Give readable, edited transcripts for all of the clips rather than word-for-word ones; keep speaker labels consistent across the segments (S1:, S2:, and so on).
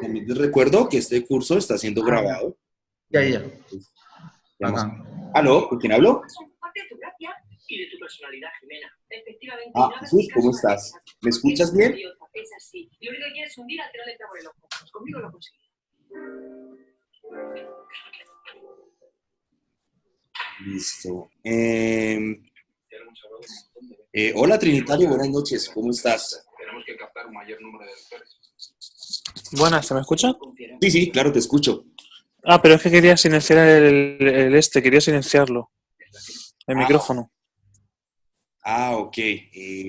S1: También les recuerdo que este curso está siendo
S2: Ah, ya.
S1: grabado.
S2: Ya, ya.
S1: Entonces, veamos.
S2: Bacán.
S1: ¿Aló? ¿Con quién hablo?
S3: Y de tu personalidad, Jimena. Efectivamente,
S1: Ah,
S3: no hagas
S1: Jesús,
S3: ni
S1: ¿cómo
S3: caso a
S1: estás?
S3: Alexa,
S1: ¿Me
S3: porque es
S1: escuchas
S3: una
S1: bien?
S3: idiota, es así. Lo único que quiere es hundir al tiro letra por el ojo. Pues conmigo lo conseguí.
S1: Listo. Hola Trinitario, buenas noches, ¿cómo estás?
S3: Tenemos que captar un mayor número de vectores.
S4: Buenas, ¿se me escucha?
S1: Sí, sí, claro, te escucho.
S4: Ah, pero es que quería silenciar quería silenciarlo, el
S1: Ah,
S4: micrófono.
S1: ok,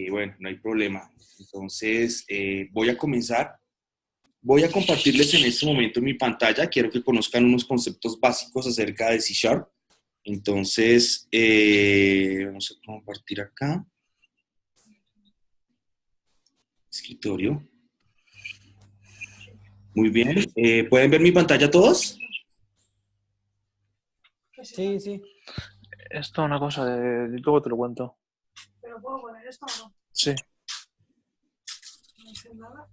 S1: bueno, no hay problema. Entonces, voy a comenzar. Voy a compartirles en este momento mi pantalla. Quiero que conozcan unos conceptos básicos acerca de C Sharp. Entonces, vamos a compartir acá. Escritorio. Muy bien. ¿Pueden ver mi pantalla todos?
S2: Sí, sí.
S4: Esto es una cosa luego te lo cuento.
S3: ¿Pero puedo poner esto o no?
S4: Sí.
S3: No sé nada.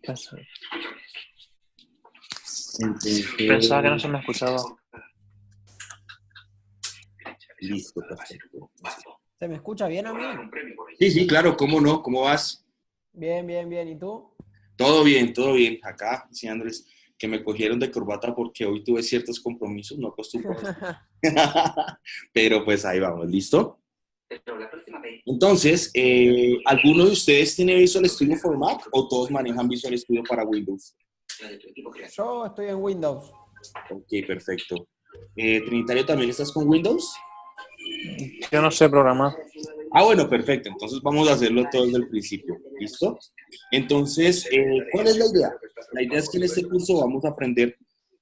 S4: Pensaba que no
S1: Entonces,
S4: se me escuchaba.
S1: listo, perfecto.
S2: ¿Se me escucha bien a mí?
S1: Sí, sí, claro, ¿cómo no? ¿Cómo vas?
S2: Bien, bien, bien. ¿Y tú?
S1: Todo bien, todo bien. Acá, enseñándoles que me cogieron de corbata porque hoy tuve ciertos compromisos, no acostumbro a esto. Pero pues ahí vamos, ¿listo?
S3: Pero la próxima vez.
S1: Entonces, ¿alguno de ustedes tiene Visual Studio for Mac o todos manejan Visual Studio para Windows?
S3: La de tu equipo creativo.
S2: Yo estoy en Windows.
S1: Ok, perfecto. Trinitario, ¿también estás con Windows?
S4: Yo no sé programar.
S1: Ah, bueno, perfecto. Entonces vamos a hacerlo todo desde el principio. ¿Listo? Entonces, ¿cuál es la idea? La idea es que en este curso vamos a aprender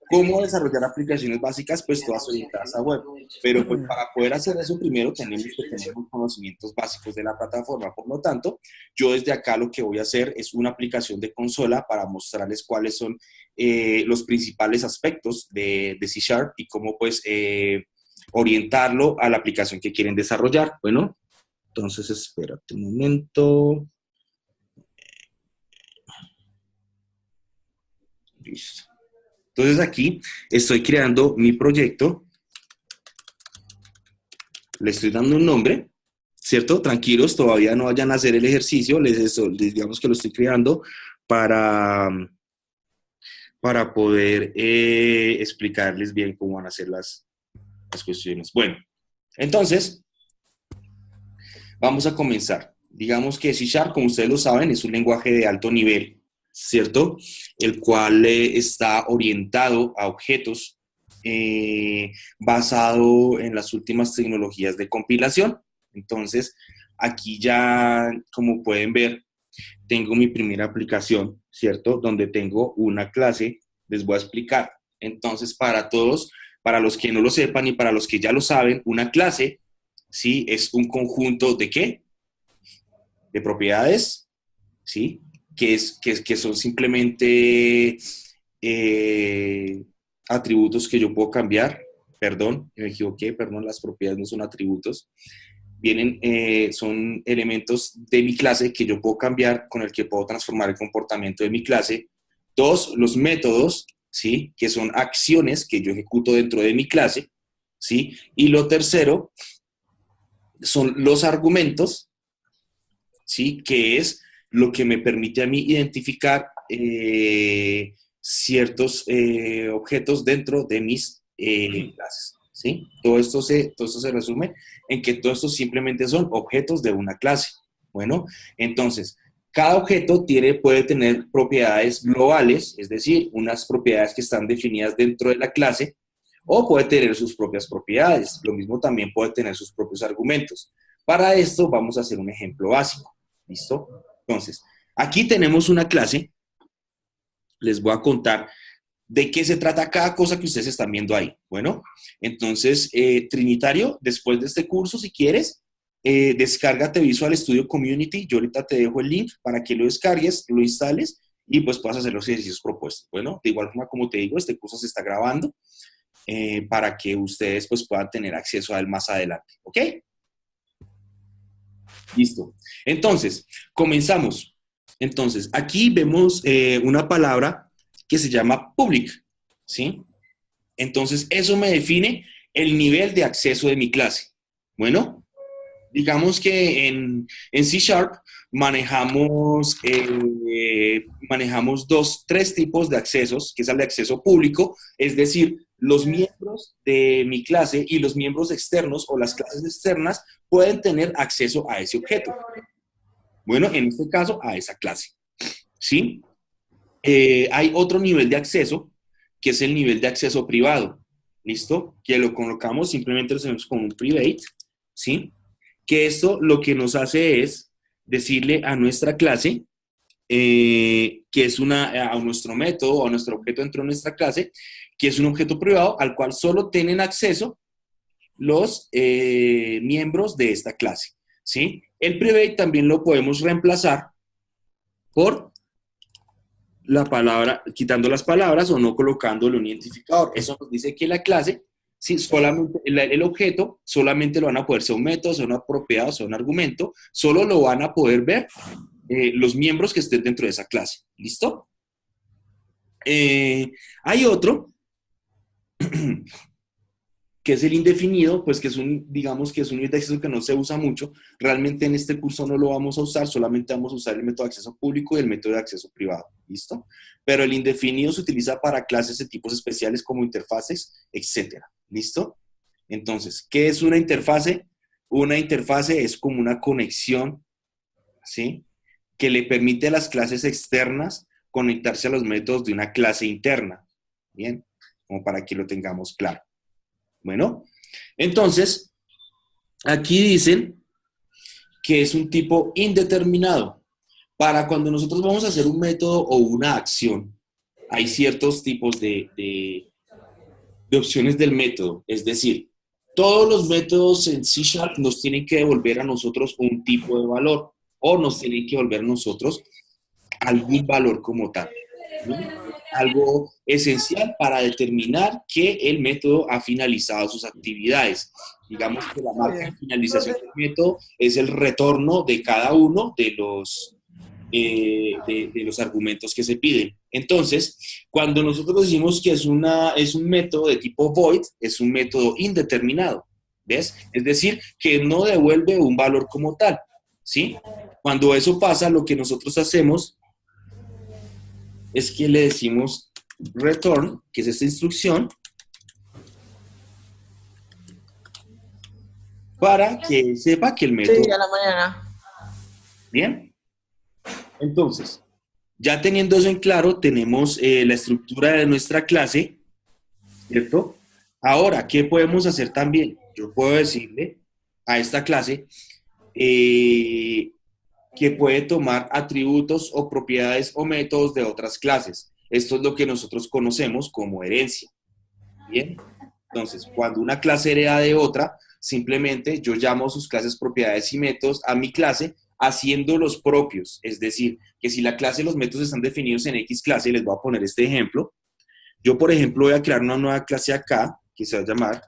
S1: cómo desarrollar aplicaciones básicas, pues todas orientadas a web. Pero pues para poder hacer eso primero tenemos que tener los conocimientos básicos de la plataforma. Por lo tanto, yo desde acá lo que voy a hacer es una aplicación de consola para mostrarles cuáles son los principales aspectos de C Sharp y cómo pues orientarlo a la aplicación que quieren desarrollar. Bueno, entonces espérate un momento. Listo. Entonces aquí estoy creando mi proyecto. Le estoy dando un nombre, ¿cierto? Tranquilos, todavía no vayan a hacer el ejercicio. Les digamos que lo estoy creando para, para poder explicarles bien cómo van a ser las cuestiones. Bueno, entonces vamos a comenzar. Digamos que C Sharp, como ustedes lo saben, es un lenguaje de alto nivel, ¿cierto? El cual está orientado a objetos basado en las últimas tecnologías de compilación. Entonces, aquí ya, como pueden ver, tengo mi primera aplicación, ¿cierto? Donde tengo una clase, les voy a explicar. Entonces, para todos, para los que no lo sepan y para los que ya lo saben, una clase, ¿sí? Es un conjunto de ¿qué? De propiedades, ¿sí? Que son simplemente eh, atributos que yo puedo cambiar. Perdón, me equivoqué, perdón, las propiedades no son atributos. Son elementos de mi clase que yo puedo cambiar, con el que puedo transformar el comportamiento de mi clase. Dos, los métodos, ¿sí? Que son acciones que yo ejecuto dentro de mi clase, ¿sí? Y lo tercero son los argumentos, ¿sí? Que es lo que me permite a mí identificar ciertos objetos dentro de mis clases, ¿sí? Todo esto se resume en que todo esto simplemente son objetos de una clase. Bueno, entonces, cada objeto puede tener propiedades globales, es decir, unas propiedades que están definidas dentro de la clase, o puede tener sus propias propiedades. Lo mismo también puede tener sus propios argumentos. Para esto vamos a hacer un ejemplo básico. ¿Listo? Entonces, aquí tenemos una clase. Les voy a contar de qué se trata cada cosa que ustedes están viendo ahí. Bueno, entonces, Trinitario, después de este curso, si quieres, descárgate Visual Studio Community. Yo ahorita te dejo el link para que lo descargues, lo instales y pues puedas hacer los ejercicios propuestos. Bueno, de igual forma, como te digo, este curso se está grabando para que ustedes pues puedan tener acceso a él más adelante. ¿Ok? Listo. Entonces, comenzamos. Entonces, aquí vemos una palabra que se llama public, ¿sí? Entonces, eso me define el nivel de acceso de mi clase. Bueno, digamos que en C Sharp manejamos tres tipos de accesos, que es el de acceso público, es decir, los miembros de mi clase y los miembros externos o las clases externas pueden tener acceso a ese objeto. Bueno, en este caso, a esa clase, ¿sí? Hay otro nivel de acceso, que es el nivel de acceso privado, ¿listo? Que lo colocamos, simplemente lo hacemos con un private, ¿sí? Que esto lo que nos hace es decirle a nuestra clase, que es a nuestro método, a nuestro objeto dentro de nuestra clase, que es un objeto privado al cual solo tienen acceso los miembros de esta clase, ¿sí? El private también lo podemos reemplazar por la palabra, quitando las palabras o no colocándole un identificador. Eso nos dice que la clase, si solamente el objeto, solamente lo van a poder ser un método, ser una propiedad, ser un argumento, solo lo van a poder ver los miembros que estén dentro de esa clase. ¿Listo? Hay otro que es el indefinido, pues que es digamos que es un nivel de acceso que no se usa mucho. Realmente en este curso no lo vamos a usar, solamente vamos a usar el método de acceso público y el método de acceso privado, ¿listo? Pero el indefinido se utiliza para clases de tipos especiales como interfaces, etcétera, ¿listo? Entonces, ¿qué es una interfase? Una interfase es como una conexión, ¿sí? Que le permite a las clases externas conectarse a los métodos de una clase interna, ¿bien? Como para que lo tengamos claro. Bueno, entonces, aquí dicen que es un tipo indeterminado. Para cuando nosotros vamos a hacer un método o una acción, hay ciertos tipos de opciones del método. Es decir, todos los métodos en C# nos tienen que devolver a nosotros un tipo de valor o nos tienen que devolver a nosotros algún valor como tal, ¿no? Algo esencial para determinar que el método ha finalizado sus actividades. Digamos que la marca de finalización del método es el retorno de cada uno de los argumentos que se piden. Entonces, cuando nosotros decimos que es un método de tipo void, es un método indeterminado, ¿ves? Es decir, que no devuelve un valor como tal, ¿sí? Cuando eso pasa, lo que nosotros hacemos es que le decimos return, que es esta instrucción, para que sepa que el método...
S5: Sí, a la mañana.
S1: Bien. Entonces, ya teniendo eso en claro, tenemos la estructura de nuestra clase, ¿cierto? Ahora, ¿qué podemos hacer también? Yo puedo decirle a esta clase que puede tomar atributos o propiedades o métodos de otras clases. Esto es lo que nosotros conocemos como herencia. Bien. Entonces, cuando una clase hereda de otra, simplemente yo llamo sus clases, propiedades y métodos a mi clase haciendo los propios. Es decir, que si la clase y los métodos están definidos en X clase, les voy a poner este ejemplo. Yo, por ejemplo, voy a crear una nueva clase acá, que se va a llamar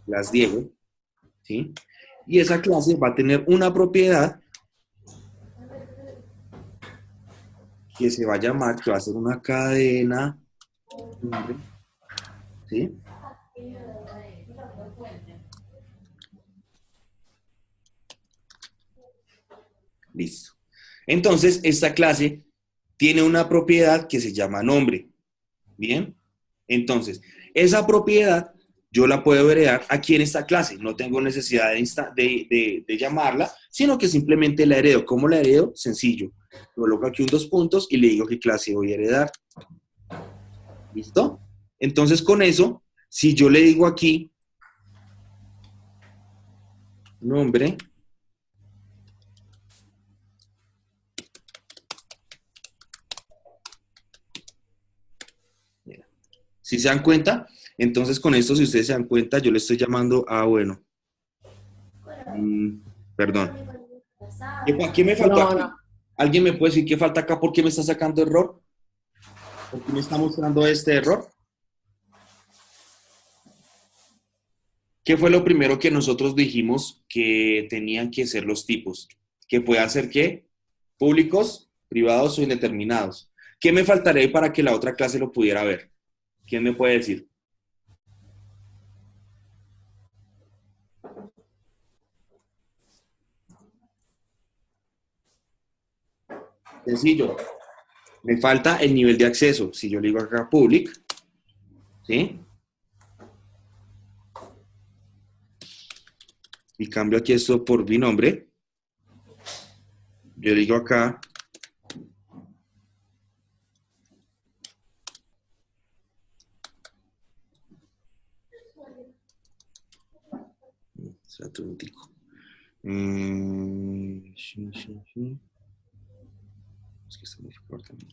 S1: clase Diego, ¿sí? Y esa clase va a tener una propiedad que se va a llamar, que va a ser una cadena, ¿sí? Listo. Entonces, esta clase tiene una propiedad que se llama nombre. ¿Bien? Entonces, esa propiedad yo la puedo heredar aquí en esta clase. No tengo necesidad de llamarla, sino que simplemente la heredo. ¿Cómo la heredo? Sencillo. Coloco aquí un 2 puntos y le digo qué clase voy a heredar. ¿Listo? Entonces, con eso, si yo le digo aquí nombre, si se dan cuenta, entonces con esto, si ustedes se dan cuenta, yo le estoy llamando a, bueno, perdón. ¿Qué me faltó aquí?
S5: No.
S1: ¿Alguien me puede decir qué falta acá? ¿Por qué me está sacando error? ¿Por qué me está mostrando este error? ¿Qué fue lo primero que nosotros dijimos que tenían que ser los tipos? Que puedan ser, ¿qué? Públicos, privados o indeterminados. ¿Qué me faltaría ahí para que la otra clase lo pudiera ver? ¿Quién me puede decir? Sencillo. Me falta el nivel de acceso. Si yo le digo acá public, ¿sí? Y cambio aquí esto por mi nombre. Yo digo acá espérate un momentico. Es que está muy fuerte también.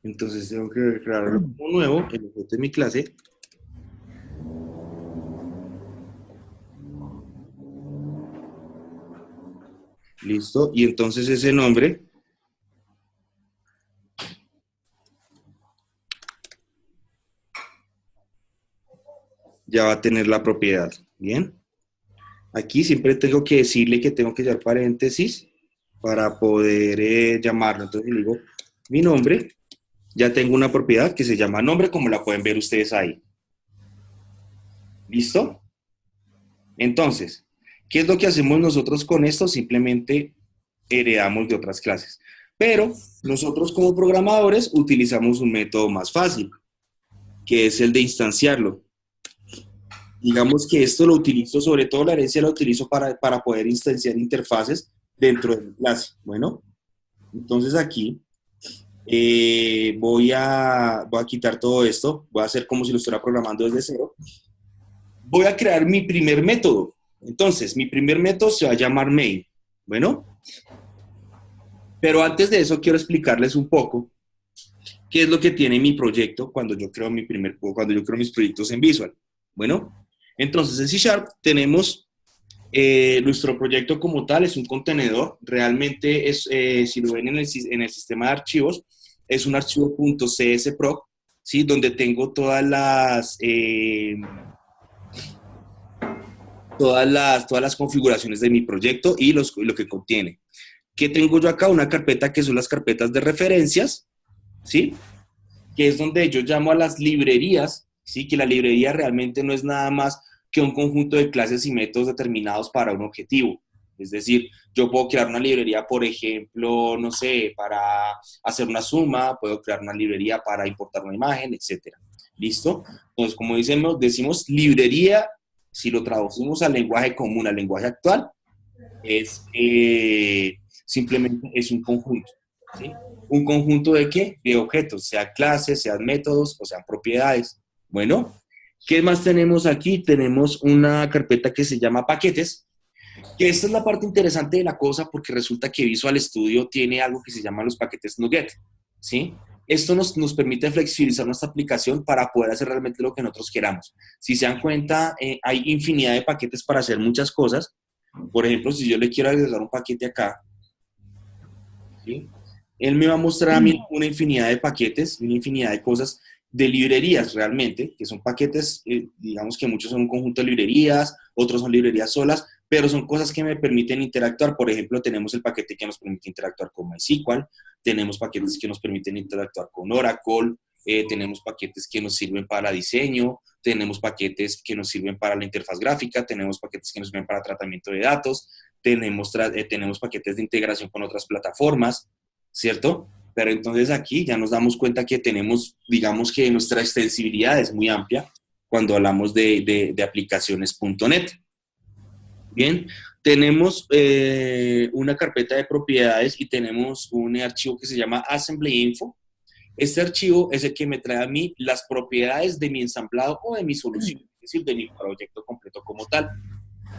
S1: Entonces tengo que crear como nuevo el objeto de mi clase. Listo. Y entonces ese nombre ya va a tener la propiedad. Bien. Aquí siempre tengo que decirle que tengo que llevar paréntesis para poder llamarlo. Entonces le digo mi nombre. Ya tengo una propiedad que se llama nombre, como la pueden ver ustedes ahí. ¿Listo? Entonces, ¿qué es lo que hacemos nosotros con esto? Simplemente heredamos de otras clases. Pero nosotros como programadores utilizamos un método más fácil, que es el de instanciarlo. Digamos que esto lo utilizo, sobre todo la herencia la utilizo para poder instanciar interfaces dentro de mi clase. Bueno, entonces aquí voy a quitar todo esto, voy a hacer como si lo estuviera programando desde cero. Voy a crear mi primer método. Entonces, mi primer método se va a llamar main. Bueno, pero antes de eso quiero explicarles un poco qué es lo que tiene mi proyecto cuando yo creo mis proyectos en Visual. Bueno, entonces en C# tenemos nuestro proyecto como tal, es un contenedor. Realmente es, si lo ven en el sistema de archivos, es un archivo .csproc, ¿sí? Donde tengo todas las configuraciones de mi proyecto y lo que contiene. ¿Qué tengo yo acá? Una carpeta que son las carpetas de referencias, ¿sí? Que es donde yo llamo a las librerías, ¿sí? Que la librería realmente no es nada más que un conjunto de clases y métodos determinados para un objetivo. Es decir, yo puedo crear una librería, por ejemplo, no sé, para hacer una suma, puedo crear una librería para importar una imagen, etcétera. ¿Listo? Entonces, como decimos librería, si lo traducimos al lenguaje común, al lenguaje actual, es simplemente es un conjunto, ¿sí? ¿Un conjunto de qué? De objetos, sean clases, sean métodos o sean propiedades. Bueno, ¿qué más tenemos aquí? Tenemos una carpeta que se llama paquetes, que esta es la parte interesante de la cosa porque resulta que Visual Studio tiene algo que se llama los paquetes NuGet, ¿sí? Esto nos permite flexibilizar nuestra aplicación para poder hacer realmente lo que nosotros queramos. Si se dan cuenta, hay infinidad de paquetes para hacer muchas cosas. Por ejemplo, si yo le quiero agregar un paquete acá, ¿sí? Él me va a mostrar a mí una infinidad de paquetes, una infinidad de cosas, de librerías realmente, que son paquetes, digamos que muchos son un conjunto de librerías, otros son librerías solas, pero son cosas que me permiten interactuar. Por ejemplo, tenemos el paquete que nos permite interactuar con MySQL, tenemos paquetes que nos permiten interactuar con Oracle, tenemos paquetes que nos sirven para diseño, tenemos paquetes que nos sirven para la interfaz gráfica, tenemos paquetes que nos sirven para tratamiento de datos, tenemos paquetes de integración con otras plataformas, ¿cierto? Pero entonces aquí ya nos damos cuenta que tenemos, digamos que nuestra extensibilidad es muy amplia cuando hablamos de aplicaciones.net. Bien, tenemos una carpeta de propiedades y tenemos un archivo que se llama Assembly Info. Este archivo es el que me trae a mí las propiedades de mi ensamblado o de mi solución, es decir, de mi proyecto completo como tal.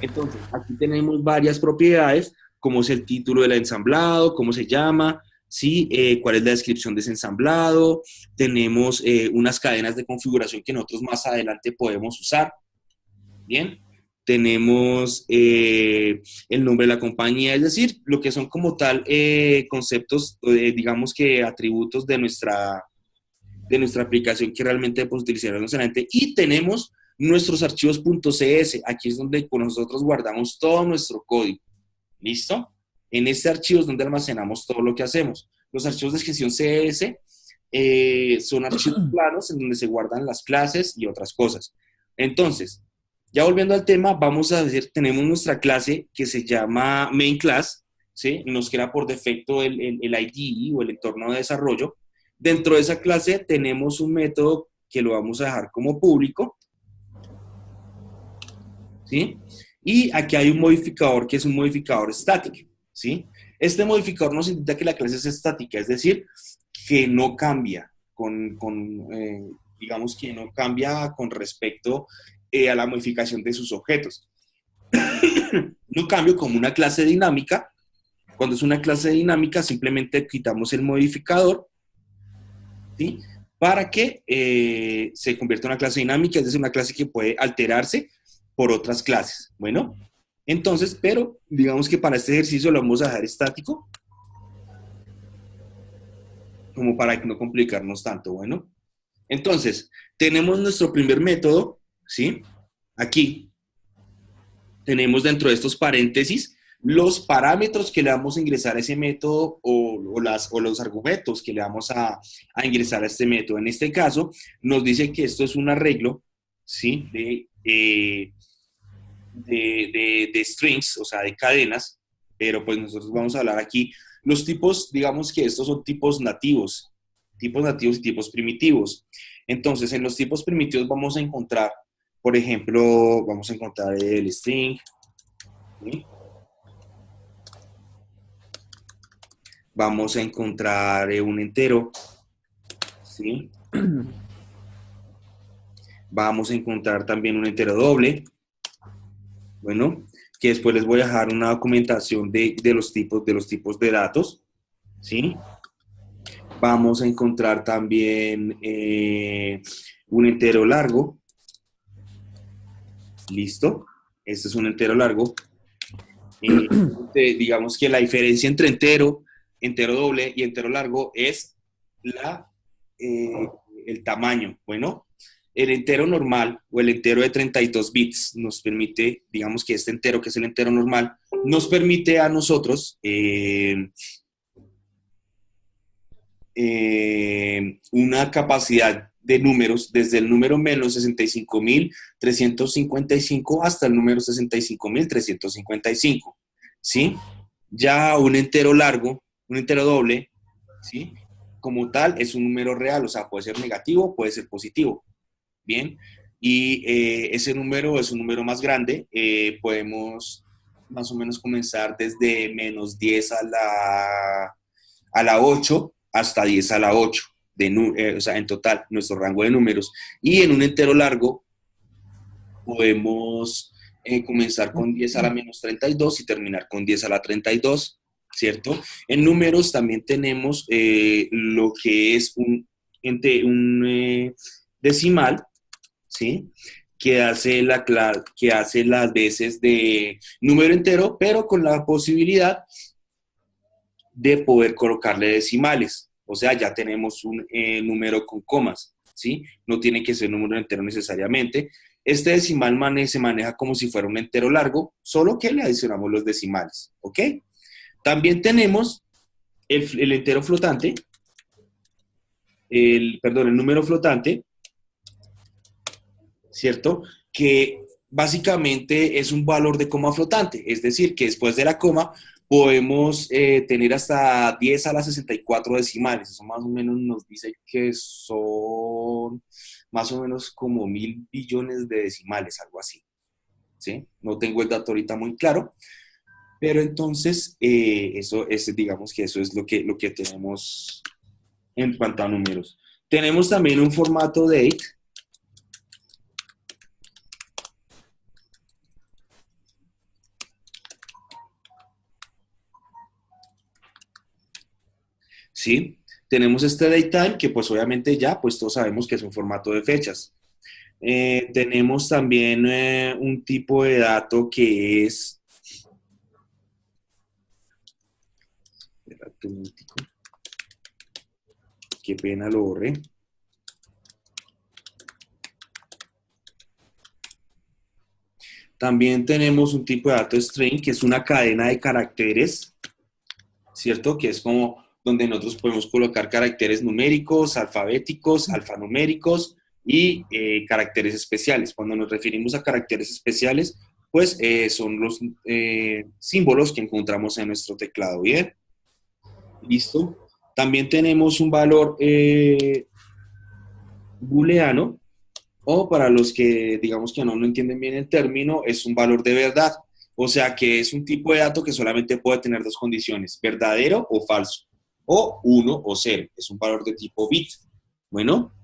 S1: Entonces, aquí tenemos varias propiedades, como es el título del ensamblado, cómo se llama, ¿sí? Cuál es la descripción de ese ensamblado. Tenemos unas cadenas de configuración que nosotros más adelante podemos usar. Bien, tenemos el nombre de la compañía, es decir, lo que son como tal conceptos, digamos que atributos de nuestra aplicación que realmente podemos utilizar más adelante. Y tenemos nuestros archivos .cs, aquí es donde con nosotros guardamos todo nuestro código. ¿Listo? En este archivo es donde almacenamos todo lo que hacemos. Los archivos de gestión CS son archivos planos en donde se guardan las clases y otras cosas. Entonces, ya volviendo al tema, vamos a decir, tenemos nuestra clase que se llama main class, ¿sí? Nos crea por defecto el IDE o el entorno de desarrollo. Dentro de esa clase tenemos un método que lo vamos a dejar como público, ¿sí? Y aquí hay un modificador que es un modificador static, ¿sí? Este modificador nos indica que la clase es estática, es decir, que no cambia digamos que no cambia con respecto a la modificación de sus objetos. Lo cambio como una clase dinámica. Cuando es una clase dinámica, simplemente quitamos el modificador, ¿sí? Para que se convierta en una clase dinámica, es decir, una clase que puede alterarse por otras clases. Bueno, entonces, pero digamos que para este ejercicio lo vamos a dejar estático, como para no complicarnos tanto. Bueno, entonces, tenemos nuestro primer método, ¿sí? Aquí tenemos dentro de estos paréntesis los parámetros que le vamos a ingresar a ese método o los argumentos que le vamos a ingresar a este método. En este caso, nos dice que esto es un arreglo, ¿sí? De strings, o sea, de cadenas, pero pues nosotros vamos a hablar aquí. Los tipos, digamos que estos son tipos nativos y tipos primitivos. Entonces, en los tipos primitivos vamos a encontrar, por ejemplo, vamos a encontrar el string, ¿sí? Vamos a encontrar un entero, ¿sí? Vamos a encontrar también un entero doble, bueno, que después les voy a dejar una documentación de los tipos de datos, ¿sí? Vamos a encontrar también un entero largo, listo, este es un entero largo. Digamos que la diferencia entre entero doble y entero largo es el tamaño. Bueno, el entero normal o el entero de 32 bits nos permite, digamos que este entero, que es el entero normal, nos permite a nosotros una capacidad de números desde el número menos 65.355 hasta el número 65.355, ¿sí? Ya un entero largo, un entero doble, ¿sí? Como tal, es un número real, o sea, puede ser negativo, puede ser positivo, ¿bien? Y ese número es un número más grande, podemos más o menos comenzar desde menos 10 a la 8 hasta 10 a la 8, o sea, en total, nuestro rango de números. Y en un entero largo podemos comenzar con 10 a la menos 32 y terminar con 10 a la 32, ¿cierto? En números también tenemos lo que es un decimal, ¿sí? Que hace las veces de número entero, pero con la posibilidad de poder colocarle decimales. O sea, ya tenemos un número con comas, ¿sí? No tiene que ser número entero necesariamente. Este decimal se maneja como si fuera un entero largo, solo que le adicionamos los decimales, ¿ok? También tenemos el entero flotante, el número flotante, ¿cierto? Que básicamente es un valor de coma flotante, es decir, que después de la coma podemos tener hasta 10 a la 64 decimales. Eso más o menos nos dice que son más o menos como 1.000 billones de decimales, algo así, ¿sí? No tengo el dato ahorita muy claro, pero entonces digamos que eso es lo que tenemos en cuanto a números. Tenemos también un formato date, ¿sí? Tenemos este datetime que pues obviamente ya pues todos sabemos que es un formato de fechas. Tenemos también un tipo de dato que es... Espérate un momentico. Qué pena, lo borré. También tenemos un tipo de dato string, que es una cadena de caracteres, ¿cierto? Que es como donde nosotros podemos colocar caracteres numéricos, alfabéticos, alfanuméricos y caracteres especiales. Cuando nos referimos a caracteres especiales, pues son los símbolos que encontramos en nuestro teclado. Bien, listo. También tenemos un valor booleano, o para los que digamos que no entienden bien el término, es un valor de verdad. O sea que es un tipo de dato que solamente puede tener dos condiciones, verdadero o falso, o 1 o 0. Es un valor de tipo bit. Bueno,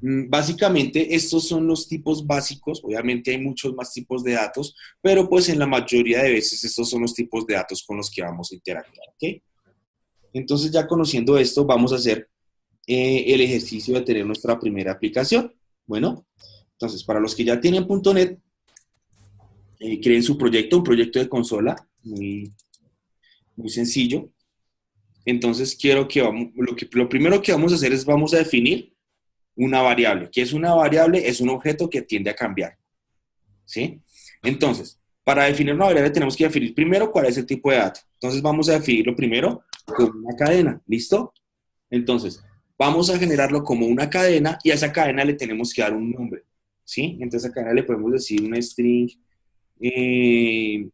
S1: básicamente estos son los tipos básicos. Obviamente hay muchos más tipos de datos, pero pues en la mayoría de veces estos son los tipos de datos con los que vamos a interactuar. ¿Ok? Entonces ya conociendo esto, vamos a hacer el ejercicio de tener nuestra primera aplicación. Bueno, entonces para los que ya tienen .NET, creen su proyecto, un proyecto de consola, muy, muy sencillo. Entonces quiero que lo primero que vamos a hacer es vamos a definir una variable. ¿Qué es una variable? Es un objeto que tiende a cambiar, ¿sí? Entonces, para definir una variable tenemos que definir primero cuál es el tipo de dato. Entonces vamos a definirlo primero como una cadena, ¿listo? Entonces, vamos a generarlo como una cadena y a esa cadena le tenemos que dar un nombre, ¿sí? Entonces a esa cadena le podemos decir una string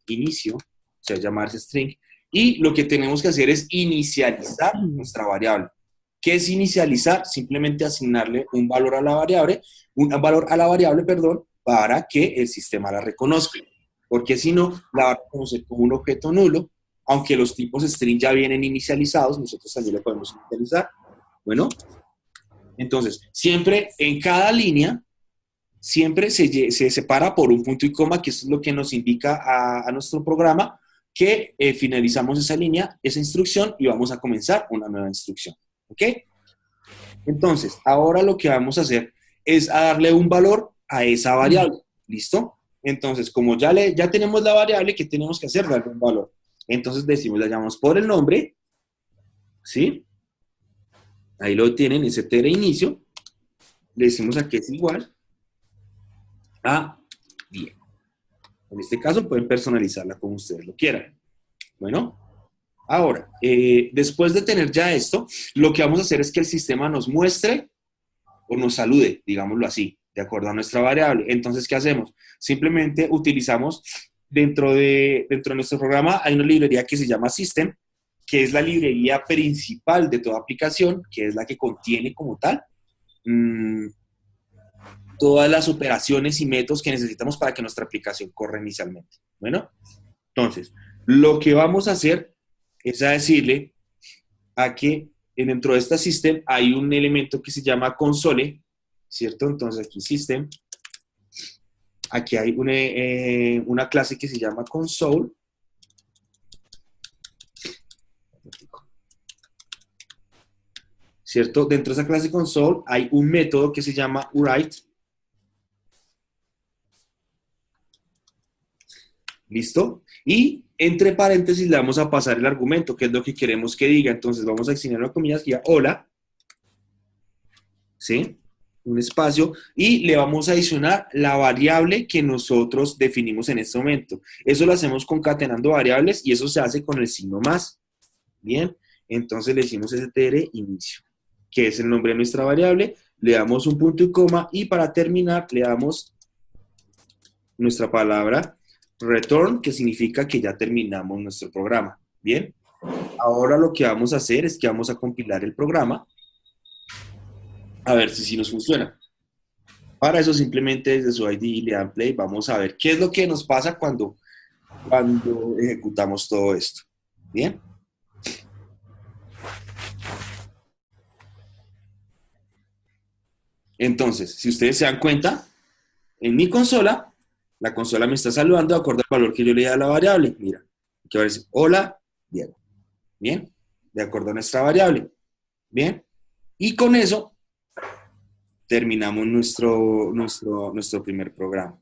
S1: inicio, o sea, llamarse string, y lo que tenemos que hacer es inicializar nuestra variable. ¿Qué es inicializar? Simplemente asignarle un valor a la variable, perdón, para que el sistema la reconozca. Porque si no, la va a reconocer como un objeto nulo, aunque los tipos string ya vienen inicializados, nosotros también le podemos inicializar. Bueno, entonces, siempre en cada línea, siempre se separa por un punto y coma, que es lo que nos indica a nuestro programa que finalizamos esa línea, esa instrucción, y vamos a comenzar una nueva instrucción. ¿Ok? Entonces, ahora lo que vamos a hacer es a darle un valor a esa variable. ¿Listo? Entonces, como ya tenemos la variable, ¿qué tenemos que hacer? Darle un valor. Entonces decimos, la llamamos por el nombre, ¿sí? Ahí lo tienen, str inicio. Le decimos a que es igual a 10. En este caso pueden personalizarla como ustedes lo quieran. Bueno, ahora, después de tener ya esto, lo que vamos a hacer es que el sistema nos muestre o nos salude, digámoslo así, de acuerdo a nuestra variable. Entonces, ¿qué hacemos? Simplemente utilizamos dentro de nuestro programa, hay una librería que se llama System, que es la librería principal de toda aplicación, que es la que contiene como tal todas las operaciones y métodos que necesitamos para que nuestra aplicación corra inicialmente. Bueno, entonces, lo que vamos a hacer es a decirle a que dentro de esta system hay un elemento que se llama console, ¿cierto? Entonces aquí system, aquí hay una clase que se llama console, ¿cierto? Dentro de esa clase console hay un método que se llama write. ¿Listo? Y entre paréntesis le vamos a pasar el argumento, que es lo que queremos que diga. Entonces vamos a asignar una comillas que diga hola, ¿sí? Un espacio, y le vamos a adicionar la variable que nosotros definimos en este momento. Eso lo hacemos concatenando variables y eso se hace con el signo más. Bien, entonces le decimos str inicio, que es el nombre de nuestra variable, le damos un punto y coma y para terminar le damos nuestra palabra return, que significa que ya terminamos nuestro programa. Bien, ahora lo que vamos a hacer es que vamos a compilar el programa a ver si nos funciona. Para eso simplemente desde su ID le dan play, vamos a ver qué es lo que nos pasa cuando ejecutamos todo esto. Bien. Entonces, si ustedes se dan cuenta, en mi consola, la consola me está saludando de acuerdo al valor que yo le di a la variable. Mira, aquí va a decir, hola, Diego. Bien, de acuerdo a nuestra variable. Bien, y con eso terminamos nuestro primer programa.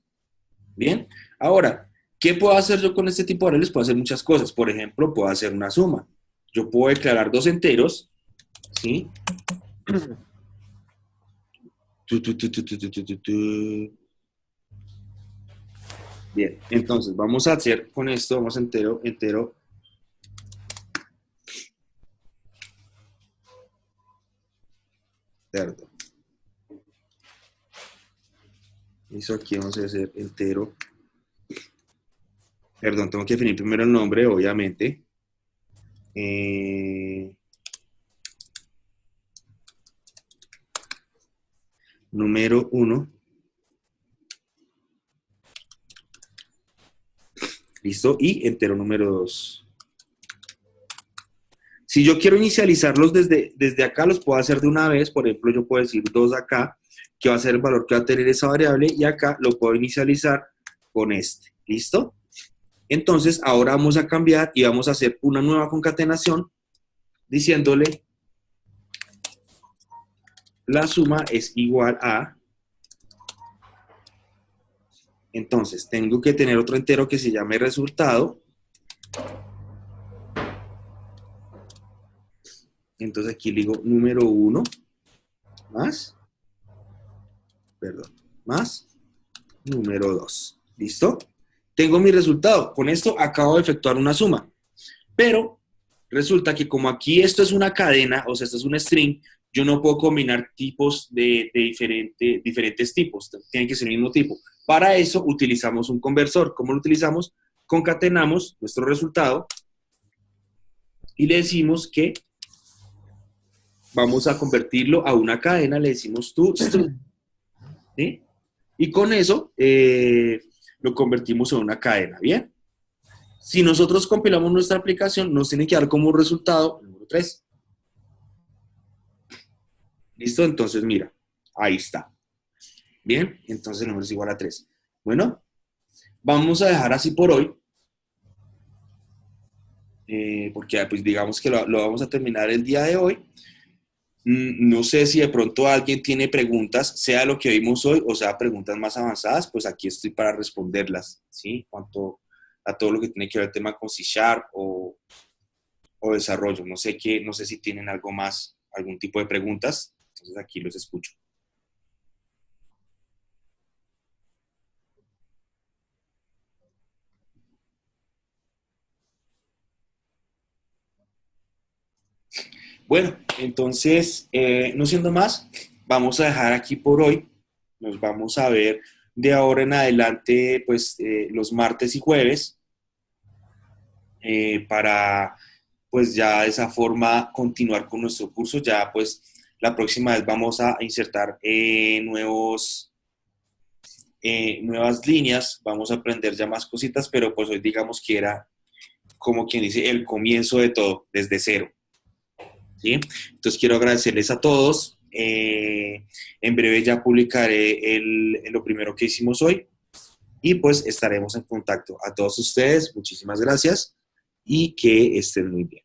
S1: Bien, ahora, ¿qué puedo hacer yo con este tipo de variables? Puedo hacer muchas cosas. Por ejemplo, puedo hacer una suma. Yo puedo declarar dos enteros, ¿sí? Bien, entonces vamos a hacer con esto, vamos a entero. Perdón. Eso aquí vamos a hacer entero. Perdón, tengo que definir primero el nombre, obviamente. Número 1. ¿Listo? Y entero número 2. Si yo quiero inicializarlos desde acá, los puedo hacer de una vez. Por ejemplo, yo puedo decir 2 acá, que va a ser el valor que va a tener esa variable, y acá lo puedo inicializar con este. ¿Listo? Entonces, ahora vamos a cambiar y vamos a hacer una nueva concatenación diciéndole la suma es igual a... Entonces, tengo que tener otro entero que se llame resultado. Entonces aquí le digo número 1 más, más número 2. ¿Listo? Tengo mi resultado. Con esto acabo de efectuar una suma. Pero resulta que como aquí esto es una cadena, o sea, esto es un string, yo no puedo combinar tipos de diferentes tipos. Tienen que ser el mismo tipo. Para eso utilizamos un conversor. ¿Cómo lo utilizamos? Concatenamos nuestro resultado y le decimos que vamos a convertirlo a una cadena, le decimos string, ¿sí? Y con eso lo convertimos en una cadena, ¿bien? Si nosotros compilamos nuestra aplicación, nos tiene que dar como resultado el número 3. ¿Listo? Entonces, mira, ahí está. Bien, entonces el número es igual a 3. Bueno, vamos a dejar así por hoy, porque pues digamos que lo vamos a terminar el día de hoy. No sé si de pronto alguien tiene preguntas, sea lo que vimos hoy o sea preguntas más avanzadas, pues aquí estoy para responderlas, ¿sí? Cuanto a todo lo que tiene que ver el tema con C# o desarrollo. No sé si tienen algo más, algún tipo de preguntas, entonces aquí los escucho. Bueno, entonces, no siendo más, vamos a dejar aquí por hoy. Nos vamos a ver de ahora en adelante, pues, los martes y jueves, para, pues, ya de esa forma continuar con nuestro curso. Ya, pues, la próxima vez vamos a insertar nuevas líneas, vamos a aprender ya más cositas, pero pues hoy digamos que era, como quien dice, el comienzo de todo, desde cero. ¿Sí? Entonces quiero agradecerles a todos. En breve ya publicaré lo primero que hicimos hoy y pues estaremos en contacto. A todos ustedes, muchísimas gracias y que estén muy bien.